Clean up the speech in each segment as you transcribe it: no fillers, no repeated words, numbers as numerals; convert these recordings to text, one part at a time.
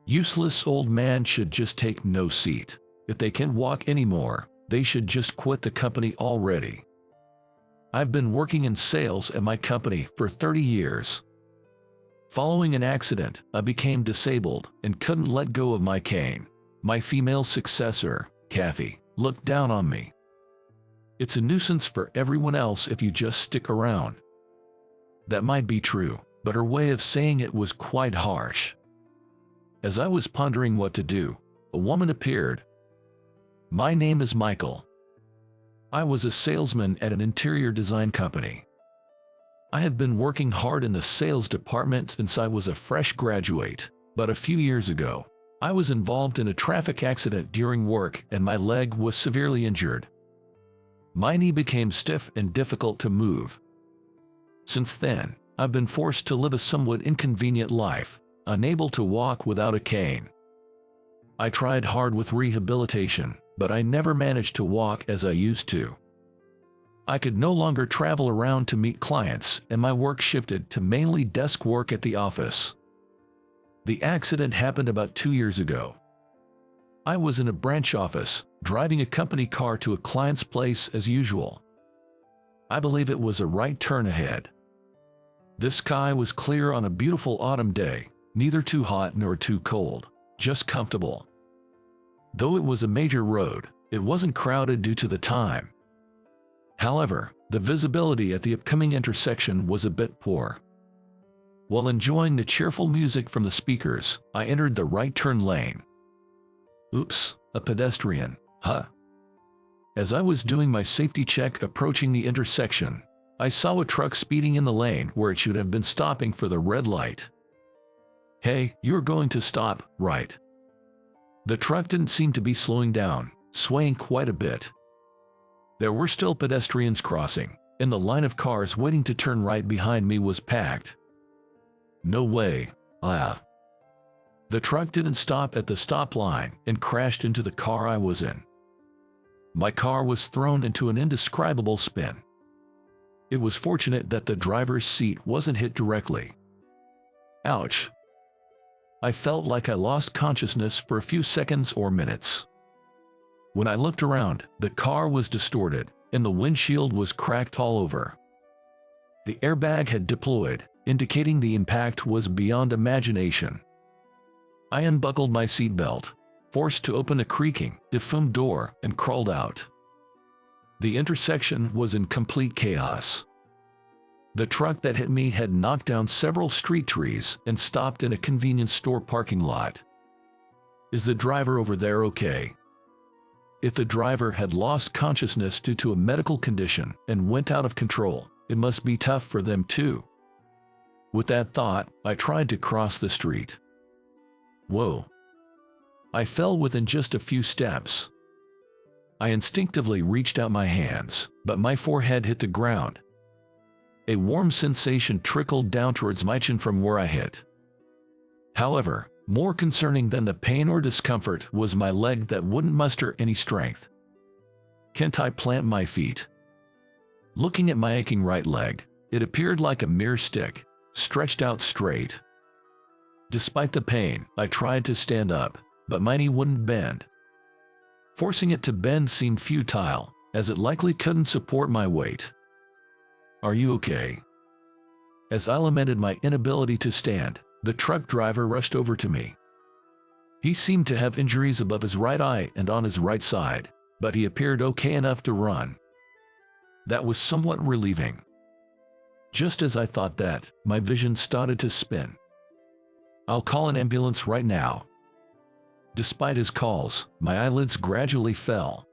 Useless old man should just take no seat. If they can't walk anymore, they should just quit the company already. I've been working in sales at my company for 30 years. Following an accident, I became disabled and couldn't let go of my cane. My female successor, Kathy, looked down on me. It's a nuisance for everyone else if you just stick around. That might be true, but her way of saying it was quite harsh. As I was pondering what to do, a woman appeared. My name is Michael. I was a salesman at an interior design company. I had been working hard in the sales department since I was a fresh graduate, but a few years ago, I was involved in a traffic accident during work and my leg was severely injured. My knee became stiff and difficult to move. Since then, I've been forced to live a somewhat inconvenient life, unable to walk without a cane. I tried hard with rehabilitation, but I never managed to walk as I used to. I could no longer travel around to meet clients, and my work shifted to mainly desk work at the office. The accident happened about 2 years ago. I was in a branch office, driving a company car to a client's place as usual. I believe it was a right turn ahead. The sky was clear on a beautiful autumn day, neither too hot nor too cold, just comfortable. Though it was a major road, it wasn't crowded due to the time. However, the visibility at the upcoming intersection was a bit poor. While enjoying the cheerful music from the speakers, I entered the right turn lane. Oops, a pedestrian, huh? As I was doing my safety check approaching the intersection, I saw a truck speeding in the lane where it should have been stopping for the red light. Hey, you're going to stop, right? The truck didn't seem to be slowing down, swaying quite a bit. There were still pedestrians crossing, and the line of cars waiting to turn right behind me was packed. No way, The truck didn't stop at the stop line and crashed into the car I was in. My car was thrown into an indescribable spin. It was fortunate that the driver's seat wasn't hit directly. Ouch. I felt like I lost consciousness for a few seconds or minutes. When I looked around, the car was distorted, and the windshield was cracked all over. The airbag had deployed, indicating the impact was beyond imagination. I unbuckled my seatbelt, forced to open a creaking, defumed door, and crawled out. The intersection was in complete chaos. The truck that hit me had knocked down several street trees and stopped in a convenience store parking lot. Is the driver over there okay? If the driver had lost consciousness due to a medical condition and went out of control, it must be tough for them too. With that thought, I tried to cross the street. Whoa. I fell within just a few steps. I instinctively reached out my hands, but my forehead hit the ground. A warm sensation trickled down towards my chin from where I hit. However, more concerning than the pain or discomfort was my leg that wouldn't muster any strength. Can't I plant my feet? Looking at my aching right leg, it appeared like a mere stick, stretched out straight. Despite the pain, I tried to stand up, but my knee wouldn't bend. Forcing it to bend seemed futile, as it likely couldn't support my weight. Are you okay? As I lamented my inability to stand, the truck driver rushed over to me. He seemed to have injuries above his right eye and on his right side, but he appeared okay enough to run. That was somewhat relieving. Just as I thought that, my vision started to spin. I'll call an ambulance right now. Despite his calls, my eyelids gradually fell.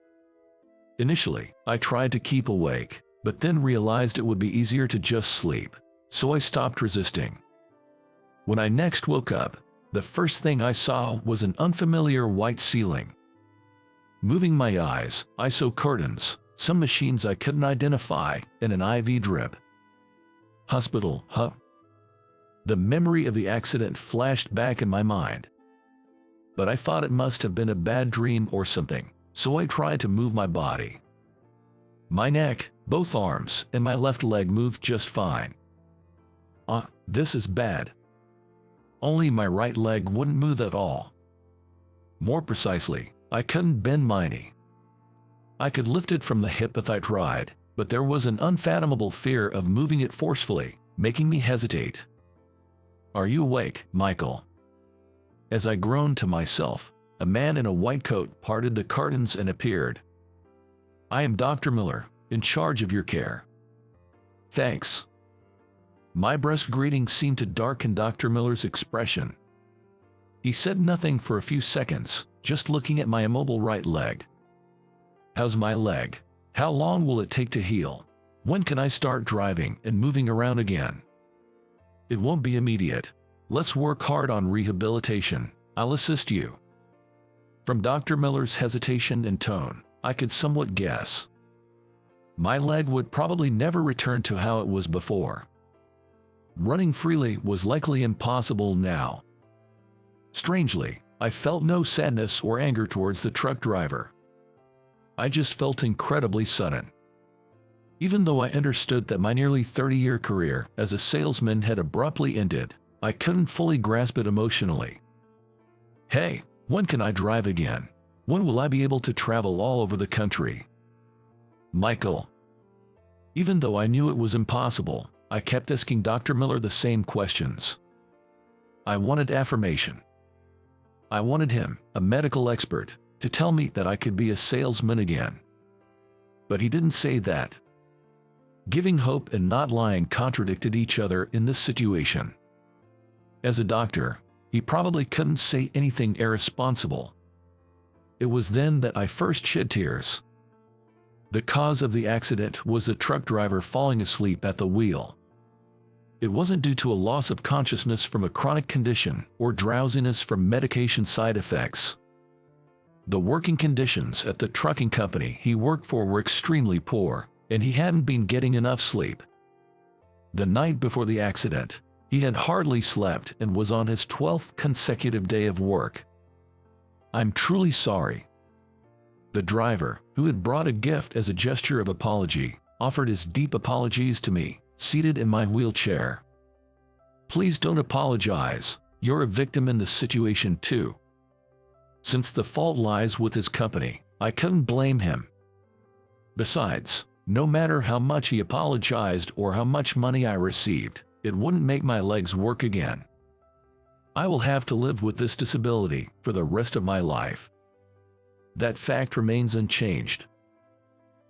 Initially, I tried to keep awake, but then realized it would be easier to just sleep, so I stopped resisting. When I next woke up, the first thing I saw was an unfamiliar white ceiling. Moving my eyes, I saw curtains, some machines I couldn't identify, and an IV drip. Hospital, huh? The memory of the accident flashed back in my mind. But I thought it must have been a bad dream or something, so I tried to move my body. My neck, both arms, and my left leg moved just fine. This is bad. Only my right leg wouldn't move at all. More precisely, I couldn't bend my knee. I could lift it from the hip if I tried, but there was an unfathomable fear of moving it forcefully, making me hesitate. "Are you awake, Michael?" As I groaned to myself, a man in a white coat parted the curtains and appeared. "I am Dr. Miller, in charge of your care." "Thanks." My brusque greeting seemed to darken Dr. Miller's expression. He said nothing for a few seconds, just looking at my immobile right leg. "How's my leg? How long will it take to heal? When can I start driving and moving around again?" "It won't be immediate. Let's work hard on rehabilitation. I'll assist you." From Dr. Miller's hesitation and tone, I could somewhat guess. My leg would probably never return to how it was before. Running freely was likely impossible now. Strangely, I felt no sadness or anger towards the truck driver. I just felt incredibly sudden. Even though I understood that my nearly 30-year career as a salesman had abruptly ended, I couldn't fully grasp it emotionally. "Hey, when can I drive again? When will I be able to travel all over the country?" "Michael." Even though I knew it was impossible, I kept asking Dr. Miller the same questions. I wanted affirmation. I wanted him, a medical expert, to tell me that I could be a salesman again. But he didn't say that. Giving hope and not lying contradicted each other in this situation. As a doctor, he probably couldn't say anything irresponsible. It was then that I first shed tears. The cause of the accident was the truck driver falling asleep at the wheel. It wasn't due to a loss of consciousness from a chronic condition or drowsiness from medication side effects. The working conditions at the trucking company he worked for were extremely poor, and he hadn't been getting enough sleep. The night before the accident, he had hardly slept and was on his 12th consecutive day of work. "I'm truly sorry." The driver, who had brought a gift as a gesture of apology, offered his deep apologies to me, seated in my wheelchair. "Please don't apologize. You're a victim in this situation too. Since the fault lies with his company, I couldn't blame him. Besides, no matter how much he apologized or how much money I received, it wouldn't make my legs work again. I will have to live with this disability for the rest of my life. That fact remains unchanged.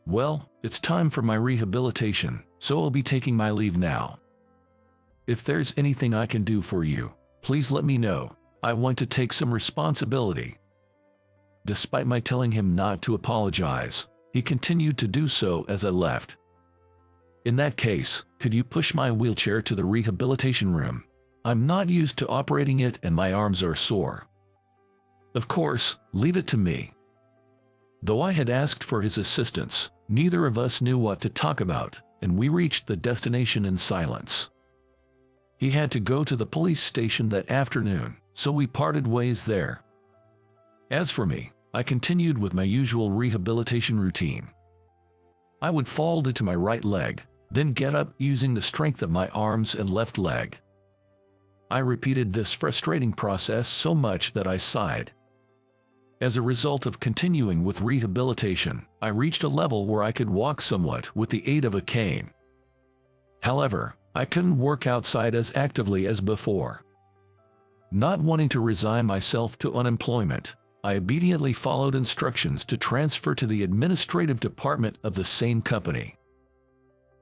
Well, it's time for my rehabilitation, so I'll be taking my leave now. If there's anything I can do for you, please let me know. I want to take some responsibility." Despite my telling him not to apologize, he continued to do so as I left. "In that case, could you push my wheelchair to the rehabilitation room? I'm not used to operating it and my arms are sore." "Of course, leave it to me." Though I had asked for his assistance, neither of us knew what to talk about, and we reached the destination in silence. He had to go to the police station that afternoon, so we parted ways there. As for me, I continued with my usual rehabilitation routine. I would fall into my right leg, then get up using the strength of my arms and left leg. I repeated this frustrating process so much that I sighed. As a result of continuing with rehabilitation, I reached a level where I could walk somewhat with the aid of a cane. However, I couldn't work outside as actively as before. Not wanting to resign myself to unemployment, I obediently followed instructions to transfer to the administrative department of the same company.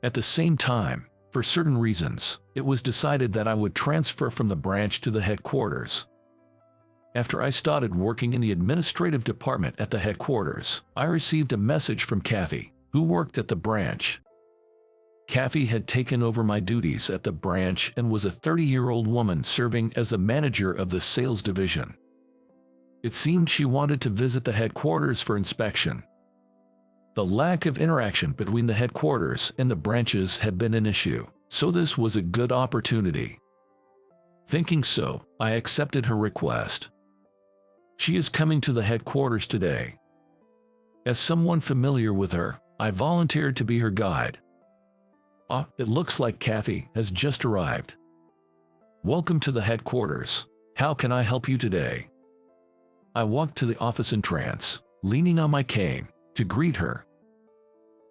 At the same time, for certain reasons, it was decided that I would transfer from the branch to the headquarters. After I started working in the administrative department at the headquarters, I received a message from Kathy, who worked at the branch. Kathy had taken over my duties at the branch and was a 30-year-old woman serving as the manager of the sales division. It seemed she wanted to visit the headquarters for inspection. The lack of interaction between the headquarters and the branches had been an issue, so this was a good opportunity. Thinking so, I accepted her request. She is coming to the headquarters today. As someone familiar with her, I volunteered to be her guide. It looks like Kathy has just arrived. Welcome to the headquarters. How can I help you today? I walked to the office in trance, leaning on my cane, to greet her.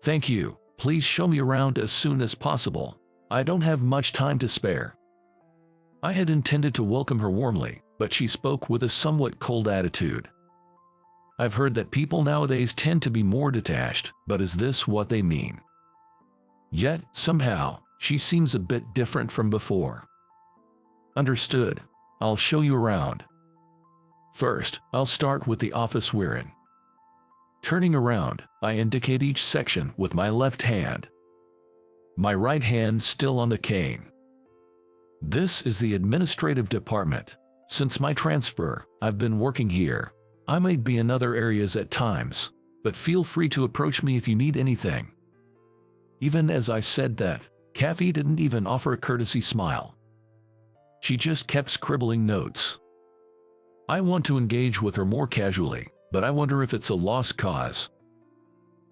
Thank you. Please show me around as soon as possible. I don't have much time to spare. I had intended to welcome her warmly, but she spoke with a somewhat cold attitude. I've heard that people nowadays tend to be more detached, but is this what they mean? Yet, somehow, she seems a bit different from before. Understood. I'll show you around. First, I'll start with the office we're in. Turning around, I indicate each section with my left hand. My right hand still on the cane. This is the administrative department. Since my transfer, I've been working here. I might be in other areas at times, but feel free to approach me if you need anything. Even as I said that, Kathy didn't even offer a courtesy smile. She just kept scribbling notes. I want to engage with her more casually, but I wonder if it's a lost cause.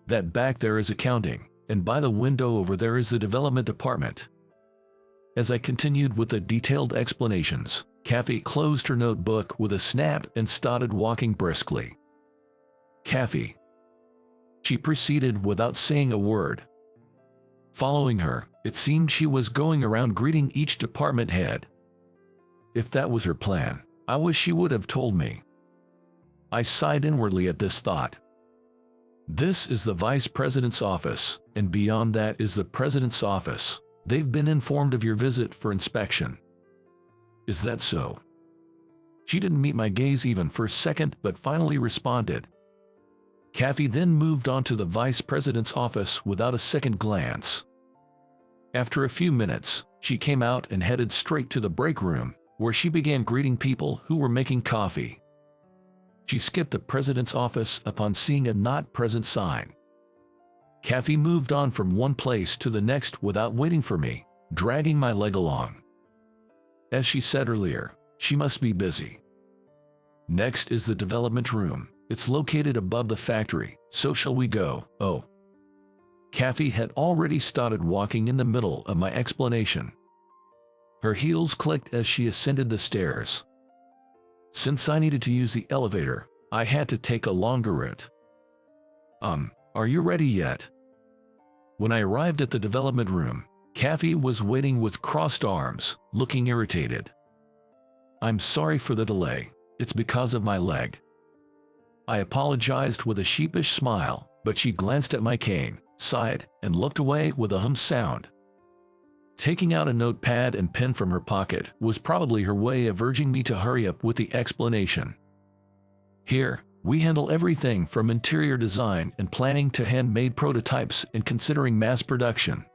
That back there is accounting, and by the window over there is the development department. As I continued with the detailed explanations, Kathy closed her notebook with a snap and started walking briskly. Kathy. She proceeded without saying a word. Following her, it seemed she was going around greeting each department head. If that was her plan, I wish she would have told me. I sighed inwardly at this thought. This is the Vice President's office, and beyond that is the President's office. They've been informed of your visit for inspection. Is that so? She didn't meet my gaze even for a second, but finally responded. Kathy then moved on to the Vice President's office without a second glance. After a few minutes, she came out and headed straight to the break room, where she began greeting people who were making coffee. She skipped the president's office upon seeing a not present sign. Kathy moved on from one place to the next without waiting for me, dragging my leg along. As she said earlier, she must be busy. Next is the development room. It's located above the factory, so shall we go? Oh. Kathy had already started walking in the middle of my explanation. Her heels clicked as she ascended the stairs. Since I needed to use the elevator, I had to take a longer route. Are you ready yet? When I arrived at the development room, Kathy was waiting with crossed arms, looking irritated. I'm sorry for the delay. It's because of my leg. I apologized with a sheepish smile, but she glanced at my cane, sighed, and looked away with a hum sound. Taking out a notepad and pen from her pocket was probably her way of urging me to hurry up with the explanation. Here, we handle everything from interior design and planning to handmade prototypes and considering mass production.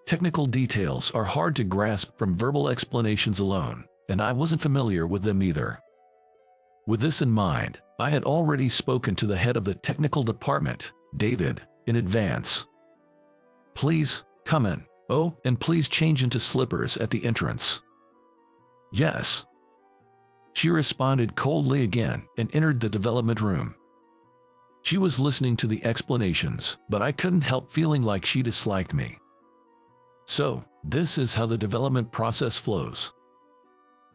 Technical details are hard to grasp from verbal explanations alone, and I wasn't familiar with them either. With this in mind, I had already spoken to the head of the technical department, David, in advance. Please, come in. Oh, and please change into slippers at the entrance. Yes. She responded coldly again and entered the development room. She was listening to the explanations, but I couldn't help feeling like she disliked me. So, this is how the development process flows.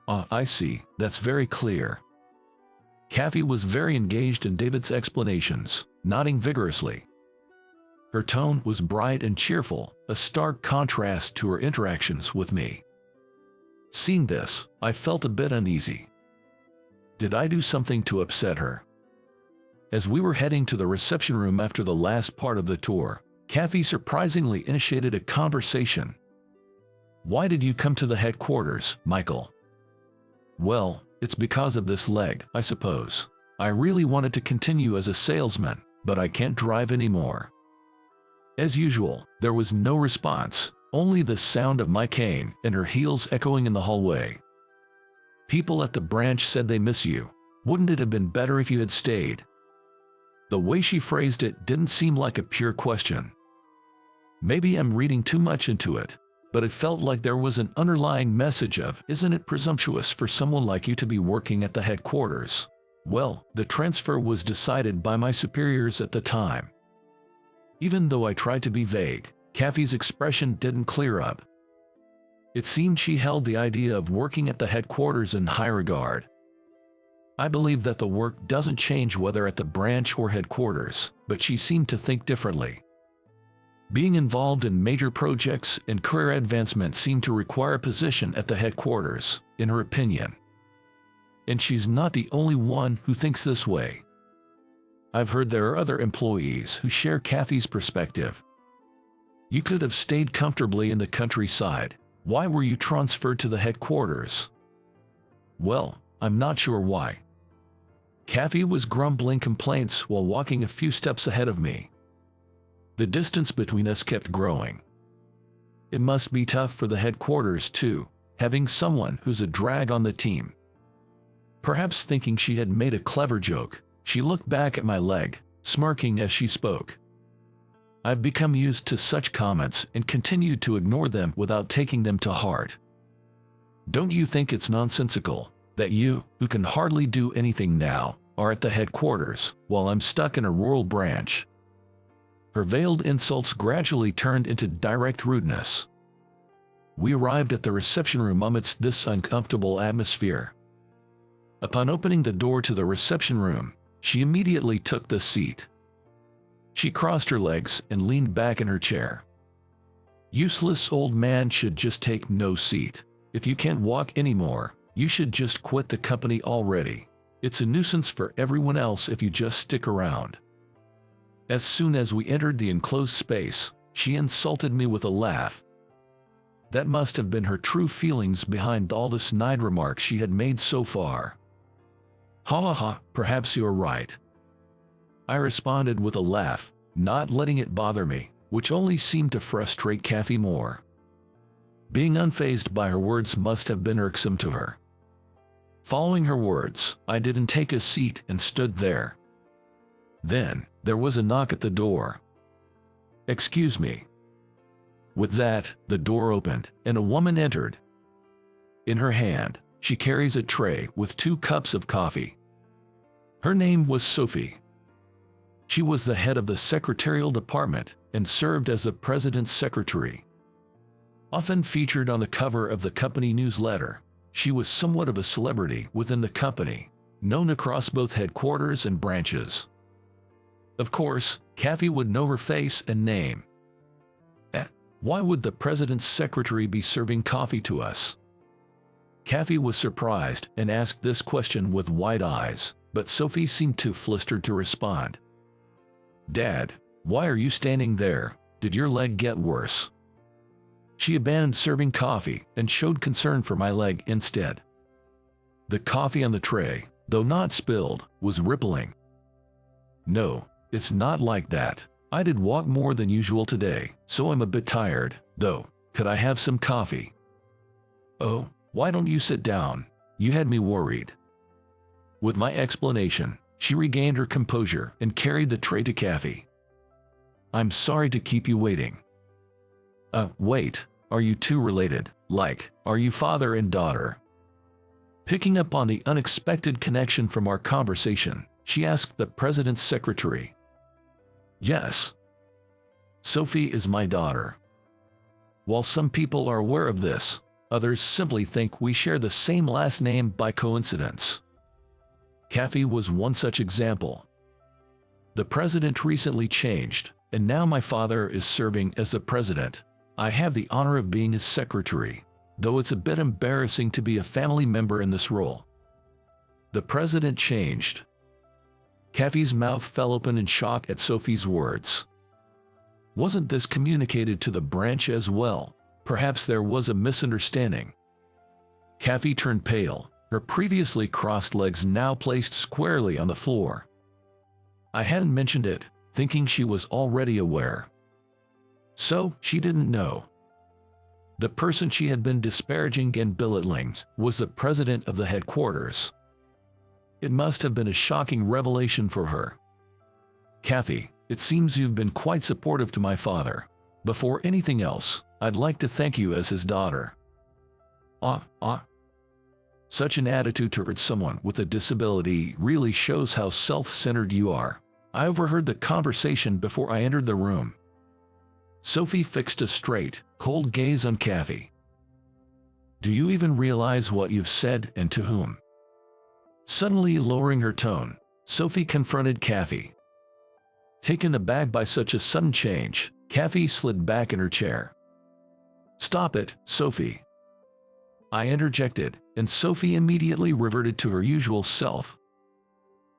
I see. That's very clear. Kathy was very engaged in David's explanations, nodding vigorously. Her tone was bright and cheerful, a stark contrast to her interactions with me. Seeing this, I felt a bit uneasy. Did I do something to upset her? As we were heading to the reception room after the last part of the tour, Kathy surprisingly initiated a conversation. Why did you come to the headquarters, Michael? Well, it's because of this leg, I suppose. I really wanted to continue as a salesman, but I can't drive anymore. As usual, there was no response, only the sound of my cane and her heels echoing in the hallway. People at the branch said they miss you. Wouldn't it have been better if you had stayed? The way she phrased it didn't seem like a pure question. Maybe I'm reading too much into it, but it felt like there was an underlying message of, isn't it presumptuous for someone like you to be working at the headquarters? Well, the transfer was decided by my superiors at the time. Even though I tried to be vague, Kathy's expression didn't clear up. It seemed she held the idea of working at the headquarters in high regard. I believe that the work doesn't change whether at the branch or headquarters, but she seemed to think differently. Being involved in major projects and career advancement seemed to require a position at the headquarters, in her opinion. And she's not the only one who thinks this way. I've heard there are other employees who share Kathy's perspective. You could have stayed comfortably in the countryside. Why were you transferred to the headquarters? Well, I'm not sure why. Kathy was grumbling complaints while walking a few steps ahead of me. The distance between us kept growing. It must be tough for the headquarters too, having someone who's a drag on the team. Perhaps thinking she had made a clever joke, she looked back at my leg, smirking as she spoke. I've become used to such comments and continued to ignore them without taking them to heart. Don't you think it's nonsensical that you, who can hardly do anything now, are at the headquarters while I'm stuck in a rural branch? Her veiled insults gradually turned into direct rudeness. We arrived at the reception room amidst this uncomfortable atmosphere. Upon opening the door to the reception room, she immediately took the seat. She crossed her legs and leaned back in her chair. Useless old man should just take no seat. If you can't walk anymore, you should just quit the company already. It's a nuisance for everyone else if you just stick around. As soon as we entered the enclosed space, she insulted me with a laugh. That must have been her true feelings behind all the snide remarks she had made so far. Ha ha ha, perhaps you're right. I responded with a laugh, not letting it bother me, which only seemed to frustrate Kathy more. Being unfazed by her words must have been irksome to her. Following her words, I didn't take a seat and stood there. Then, there was a knock at the door. "Excuse me." With that, the door opened, and a woman entered. In her hand, she carries a tray with 2 cups of coffee. Her name was Sophie. She was the head of the secretarial department and served as the president's secretary. Often featured on the cover of the company newsletter, she was somewhat of a celebrity within the company, known across both headquarters and branches. Of course, Kathy would know her face and name. Why would the president's secretary be serving coffee to us? Kathy was surprised and asked this question with wide eyes, but Sophie seemed too flustered to respond. "Dad, why are you standing there? Did your leg get worse?" She abandoned serving coffee and showed concern for my leg instead. The coffee on the tray, though not spilled, was rippling. "No, it's not like that. I did walk more than usual today, so I'm a bit tired, though. Could I have some coffee?" "Oh, why don't you sit down? You had me worried." With my explanation, she regained her composure and carried the tray to Kathy. "I'm sorry to keep you waiting." Wait, are you two related? Like, are you father and daughter?" Picking up on the unexpected connection from our conversation, she asked the president's secretary. "Yes. Sophie is my daughter. While some people are aware of this, others simply think we share the same last name by coincidence." Kathy was one such example. "The president recently changed, and now my father is serving as the president. I have the honor of being his secretary, though it's a bit embarrassing to be a family member in this role." The president changed. Kathy's mouth fell open in shock at Sophie's words. Wasn't this communicated to the branch as well? Perhaps there was a misunderstanding. Kathy turned pale, her previously crossed legs now placed squarely on the floor. I hadn't mentioned it, thinking she was already aware. So, she didn't know. The person she had been disparaging and belittling was the president of the headquarters. It must have been a shocking revelation for her. "Kathy, it seems you've been quite supportive to my father. Before anything else, I'd like to thank you as his daughter." Such an attitude towards someone with a disability really shows how self-centered you are. I overheard the conversation before I entered the room. Sophie fixed a straight, cold gaze on Kathy. Do you even realize what you've said and to whom? Suddenly lowering her tone, Sophie confronted Kathy. Taken aback by such a sudden change, Kathy slid back in her chair. "Stop it, Sophie," I interjected, and Sophie immediately reverted to her usual self.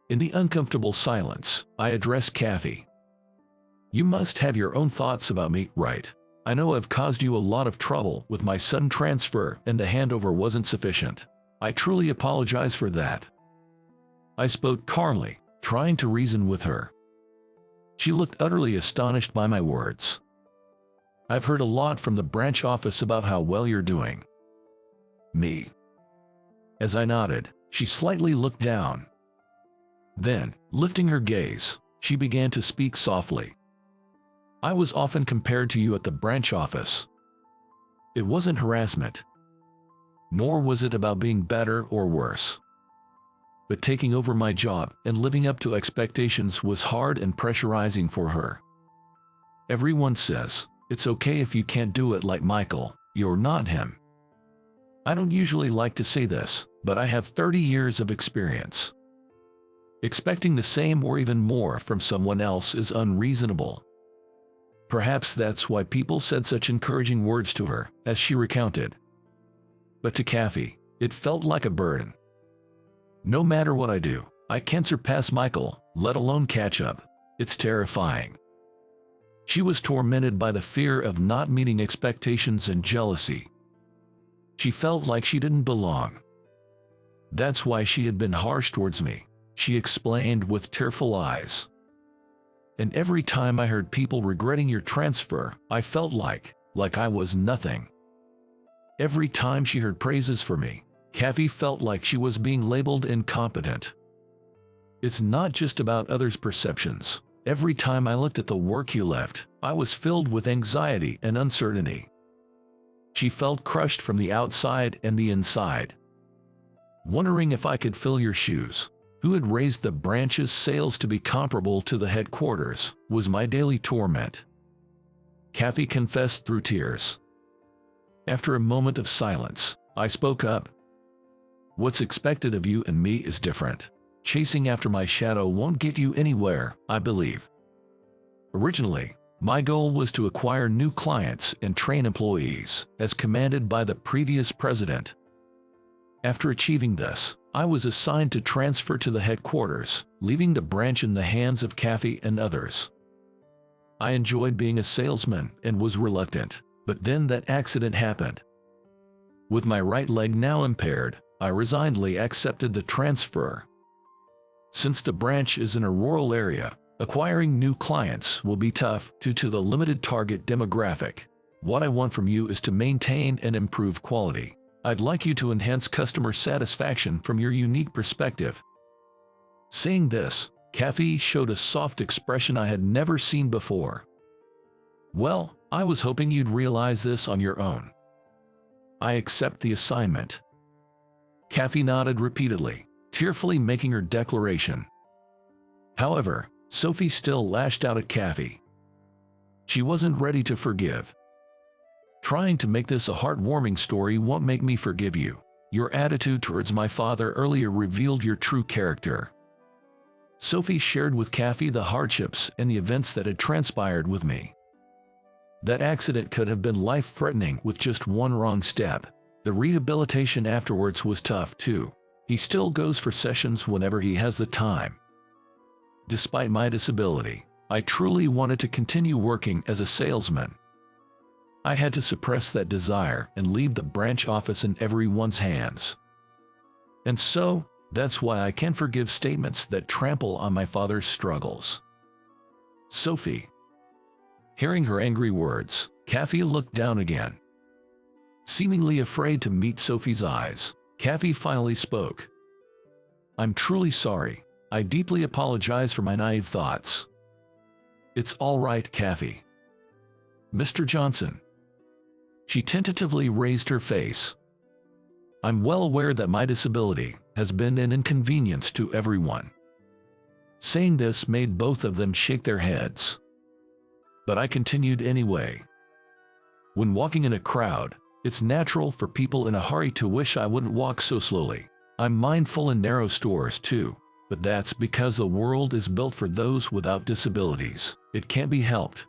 In the uncomfortable silence, I addressed Kathy. "You must have your own thoughts about me, right? I know I've caused you a lot of trouble with my sudden transfer and the handover wasn't sufficient. I truly apologize for that." I spoke calmly, trying to reason with her. She looked utterly astonished by my words. "I've heard a lot from the branch office about how well you're doing." "Me?" As I nodded, she slightly looked down. Then, lifting her gaze, she began to speak softly. "I was often compared to you at the branch office. It wasn't harassment, nor was it about being better or worse. But taking over my job and living up to expectations was hard and pressurizing for her. Everyone says, it's okay if you can't do it like Michael, you're not him. I don't usually like to say this, but I have 30 years of experience. Expecting the same or even more from someone else is unreasonable." Perhaps that's why people said such encouraging words to her, as she recounted. But to Kathy, it felt like a burden. "No matter what I do, I can't surpass Michael, let alone catch up. It's terrifying." She was tormented by the fear of not meeting expectations and jealousy. She felt like she didn't belong. "That's why she had been harsh towards me," she explained with tearful eyes. "And every time I heard people regretting your transfer, I felt like I was nothing. Every time she heard praises for me, Kathy felt like she was being labeled incompetent. It's not just about others' perceptions. Every time I looked at the work you left, I was filled with anxiety and uncertainty." She felt crushed from the outside and the inside. "Wondering if I could fill your shoes, who had raised the branch's sales to be comparable to the headquarters, was my daily torment," Kathy confessed through tears. After a moment of silence, I spoke up. "What's expected of you and me is different. Chasing after my shadow won't get you anywhere, I believe. Originally, my goal was to acquire new clients and train employees, as commanded by the previous president. After achieving this, I was assigned to transfer to the headquarters, leaving the branch in the hands of Kathy and others. I enjoyed being a salesman and was reluctant, but then that accident happened. With my right leg now impaired, I resignedly accepted the transfer. Since the branch is in a rural area, acquiring new clients will be tough due to the limited target demographic. What I want from you is to maintain and improve quality. I'd like you to enhance customer satisfaction from your unique perspective." Saying this, Kathy showed a soft expression I had never seen before. "Well, I was hoping you'd realize this on your own. I accept the assignment." Kathy nodded repeatedly, tearfully making her declaration. However, Sophie still lashed out at Kathy. She wasn't ready to forgive. "Trying to make this a heartwarming story won't make me forgive you. Your attitude towards my father earlier revealed your true character." Sophie shared with Kathy the hardships and the events that had transpired with me. That accident could have been life-threatening with just one wrong step. The rehabilitation afterwards was tough too. He still goes for sessions whenever he has the time. Despite my disability, I truly wanted to continue working as a salesman. I had to suppress that desire and leave the branch office in everyone's hands. And so, that's why I can't forgive statements that trample on my father's struggles. Sophie. Hearing her angry words, Kathy looked down again. Seemingly afraid to meet Sophie's eyes, Kathy finally spoke. "I'm truly sorry. I deeply apologize for my naive thoughts." "It's all right, Kathy. Mr. Johnson." She tentatively raised her face. "I'm well aware that my disability has been an inconvenience to everyone." Saying this made both of them shake their heads. But I continued anyway. "When walking in a crowd, It's natural for people in a hurry to wish I wouldn't walk so slowly. I'm mindful in narrow stores too, but that's because the world is built for those without disabilities. It can't be helped."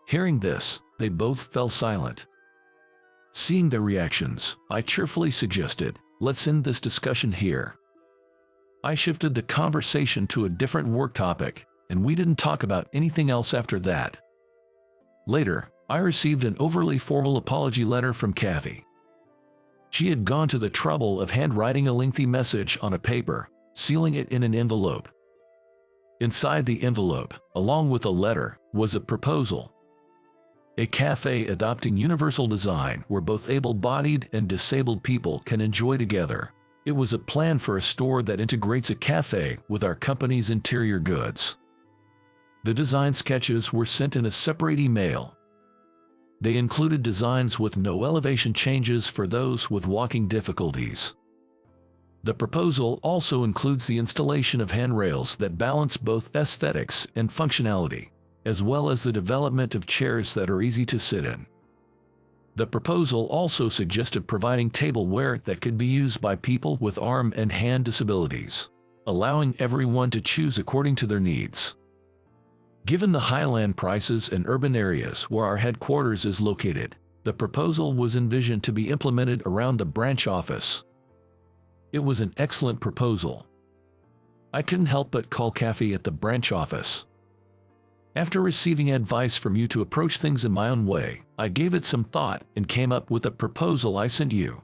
Hearing this, they both fell silent. Seeing their reactions, I cheerfully suggested, "Let's end this discussion here." I shifted the conversation to a different work topic, and we didn't talk about anything else after that. Later, I received an overly formal apology letter from Kathy. She had gone to the trouble of handwriting a lengthy message on a paper, sealing it in an envelope. Inside the envelope, along with a letter, was a proposal. A cafe adopting universal design where both able-bodied and disabled people can enjoy together. It was a plan for a store that integrates a cafe with our company's interior goods. The design sketches were sent in a separate email. They included designs with no elevation changes for those with walking difficulties. The proposal also includes the installation of handrails that balance both aesthetics and functionality, as well as the development of chairs that are easy to sit in. The proposal also suggested providing tableware that could be used by people with arm and hand disabilities, allowing everyone to choose according to their needs. Given the highland prices in urban areas where our headquarters is located, the proposal was envisioned to be implemented around the branch office. It was an excellent proposal. I couldn't help but call Kathy at the branch office. After receiving advice from you to approach things in my own way, I gave it some thought and came up with a proposal I sent you.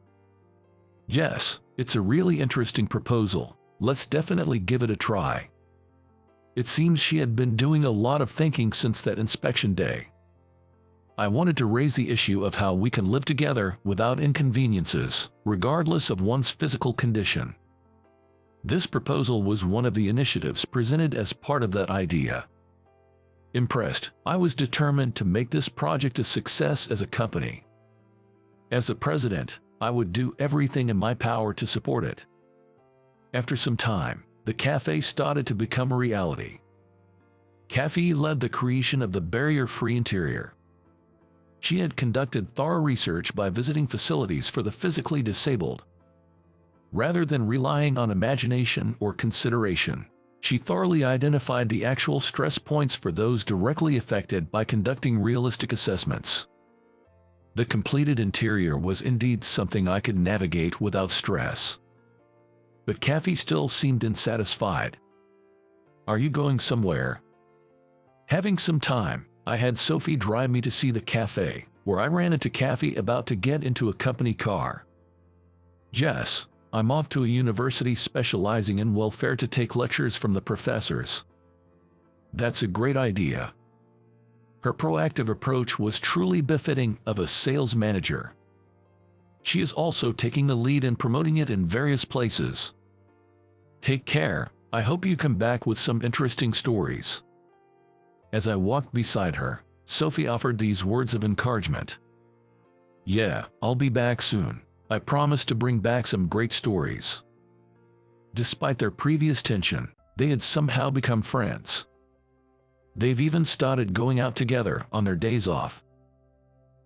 Yes, it's a really interesting proposal. Let's definitely give it a try. It seems she had been doing a lot of thinking since that inspection day. I wanted to raise the issue of how we can live together without inconveniences, regardless of one's physical condition. This proposal was one of the initiatives presented as part of that idea. Impressed, I was determined to make this project a success as a company. As the president, I would do everything in my power to support it. After some time, the cafe started to become a reality. Kathy led the creation of the barrier-free interior. She had conducted thorough research by visiting facilities for the physically disabled. Rather than relying on imagination or consideration, she thoroughly identified the actual stress points for those directly affected by conducting realistic assessments. The completed interior was indeed something I could navigate without stress. But Kathy still seemed unsatisfied. "Are you going somewhere?" Having some time, I had Sophie drive me to see the cafe, where I ran into Kathy about to get into a company car. "Jess, I'm off to a university specializing in welfare to take lectures from the professors." "That's a great idea." Her proactive approach was truly befitting of a sales manager. She is also taking the lead in promoting it in various places. "Take care, I hope you come back with some interesting stories." As I walked beside her, Sophie offered these words of encouragement. "Yeah, I'll be back soon. I promise to bring back some great stories." Despite their previous tension, they had somehow become friends. They've even started going out together on their days off.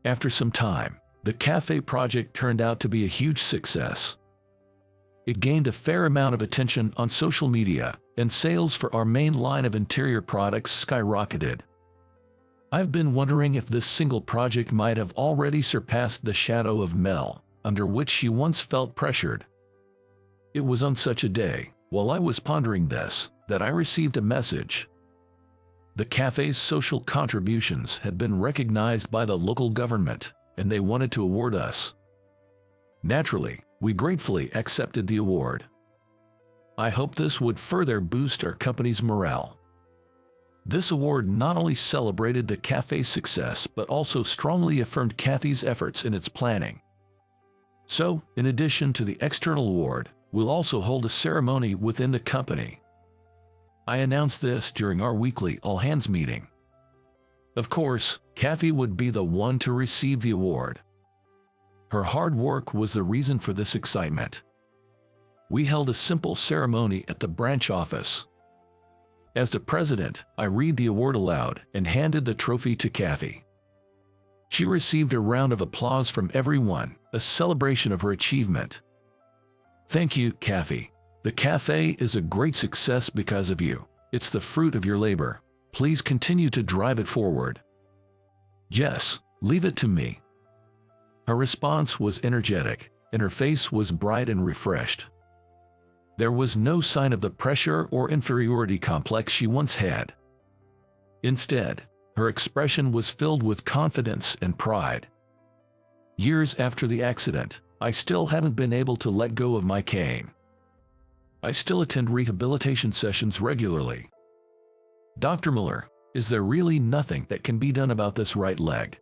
After some time, the cafe project turned out to be a huge success. It gained a fair amount of attention on social media, and sales for our main line of interior products skyrocketed. I've been wondering if this single project might have already surpassed the shadow of Mel, under which she once felt pressured. It was on such a day, while I was pondering this, that I received a message. The cafe's social contributions had been recognized by the local government, and they wanted to award us. Naturally, we gratefully accepted the award. I hope this would further boost our company's morale. This award not only celebrated the cafe's success but also strongly affirmed Kathy's efforts in its planning. So, in addition to the external award, we'll also hold a ceremony within the company. I announced this during our weekly all-hands meeting. Of course, Kathy would be the one to receive the award. Her hard work was the reason for this excitement. We held a simple ceremony at the branch office. As the president, I read the award aloud and handed the trophy to Kathy. She received a round of applause from everyone, a celebration of her achievement. Thank you, Cafe. The cafe is a great success because of you. It's the fruit of your labor. Please continue to drive it forward. Yes, leave it to me. Her response was energetic, and her face was bright and refreshed. There was no sign of the pressure or inferiority complex she once had. Instead, her expression was filled with confidence and pride. Years after the accident, I still haven't been able to let go of my cane. I still attend rehabilitation sessions regularly. Dr. Miller, is there really nothing that can be done about this right leg?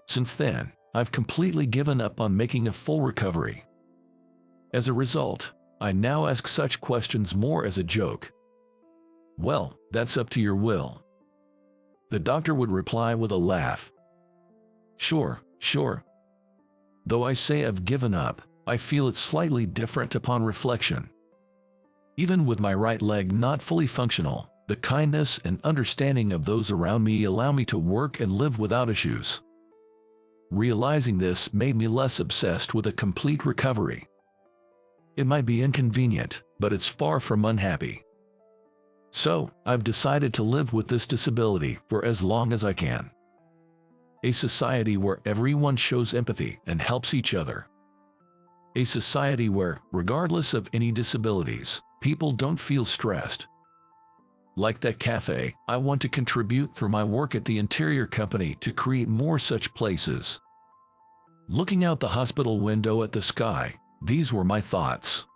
Since then, I've completely given up on making a full recovery. As a result, I now ask such questions more as a joke. Well, that's up to your will. The doctor would reply with a laugh. Sure. Though I say I've given up, I feel it's slightly different upon reflection. Even with my right leg not fully functional, the kindness and understanding of those around me allow me to work and live without issues. Realizing this made me less obsessed with a complete recovery. It might be inconvenient, but it's far from unhappy. So, I've decided to live with this disability for as long as I can. A society where everyone shows empathy and helps each other. A society where, regardless of any disabilities, people don't feel stressed. Like that cafe, I want to contribute through my work at the interior company to create more such places. Looking out the hospital window at the sky, these were my thoughts.